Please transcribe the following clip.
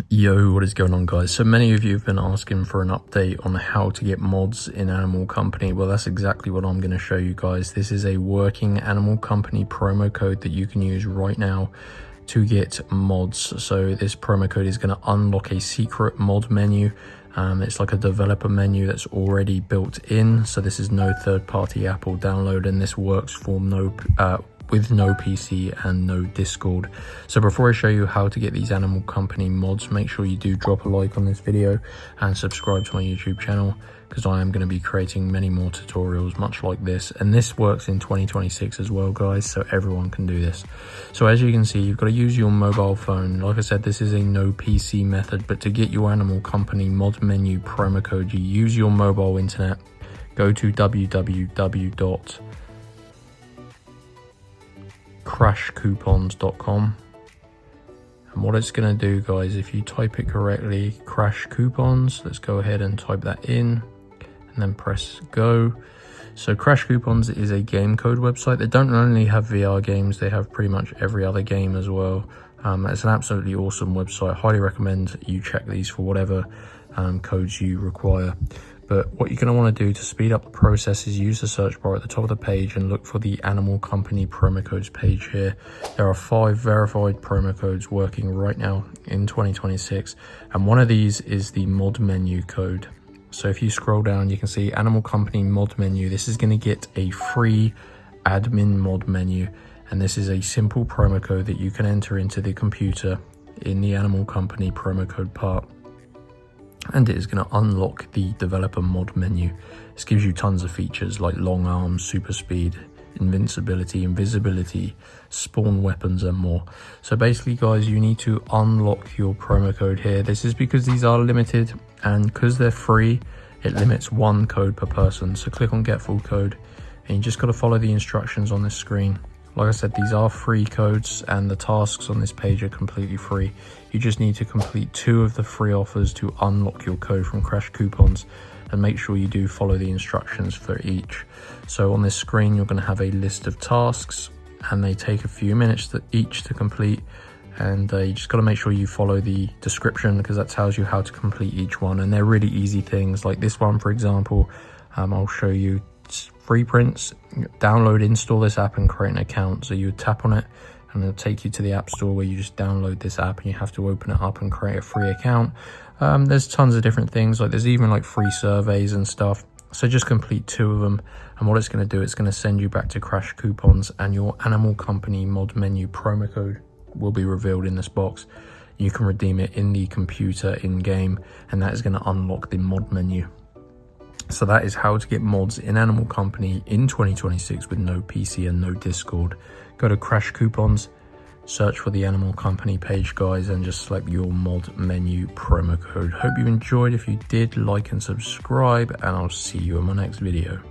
Yo, what is going on, guys? So many of you have been asking for an update on how to get mods in Animal Company. Well, that's exactly what I'm going to show you guys. This is a working Animal Company promo code that you can use right now to get mods. So this promo code is going to unlock a secret mod menu. It's like a developer menu that's already built in, so this is no third-party app or download, and this works for with no PC and no Discord. So before I show you how to get these Animal Company mods, make sure you do drop a like on this video and subscribe to my YouTube channel, because I am going to be creating many more tutorials much like this, and this works in 2026 as well, guys, so everyone can do this. So as you can see, you've got to use your mobile phone. Like I said, this is a no PC method, but to get your Animal Company mod menu promo code, you use your mobile internet. Go to www.crashcoupons.com, and what it's going to do, guys, if you type it correctly, crash coupons, let's go ahead and type that in and then press go. So Crash Coupons is a game code website. They don't only have VR games, they have pretty much every other game as well. It's an absolutely awesome website. Highly recommend you check these for whatever codes you require. But what you're going to want to do to speed up the process is use the search bar at the top of the page and look for the Animal Company promo codes page here. There are 5 verified promo codes working right now in 2026, and one of these is the mod menu code. So if you scroll down, you can see Animal Company mod menu. This is going to get a free admin mod menu, and this is a simple promo code that you can enter into the computer in the Animal Company promo code part, and it is going to unlock the developer mod menu. This gives you tons of features like long arms, super speed, invincibility, invisibility, spawn weapons, and more. So basically, guys, you need to unlock your promo code here. This is because these are limited, and because they're free, it limits 1 code per person. So click on get full code, and you just got to follow the instructions on this screen. Like I said, these are free codes, and the tasks on this page are completely free. You just need to complete 2 of the free offers to unlock your code from Crash Coupons, and make sure you do follow the instructions for each. So on this screen, you're going to have a list of tasks, and they take a few minutes each to complete, and you just got to make sure you follow the description, because that tells you how to complete each one. And they're really easy things, like this one, for example. I'll show you. Free prints, download, install this app and create an account. So you would tap on it and it'll take you to the app store where you just download this app, and you have to open it up and create a free account. There's tons of different things, like there's even like free surveys and stuff. So just complete 2 of them, and what it's going to do, it's going to send you back to Crash Coupons, and your Animal Company mod menu promo code will be revealed in this box. You can redeem it in the computer in game, and that is going to unlock the mod menu. So that is how to get mods in Animal Company in 2026 with no PC and no Discord. Go to Crash Coupons, search for the Animal Company page, guys, and just select your mod menu promo code. Hope you enjoyed. If you did, like and subscribe, and I'll see you in my next video.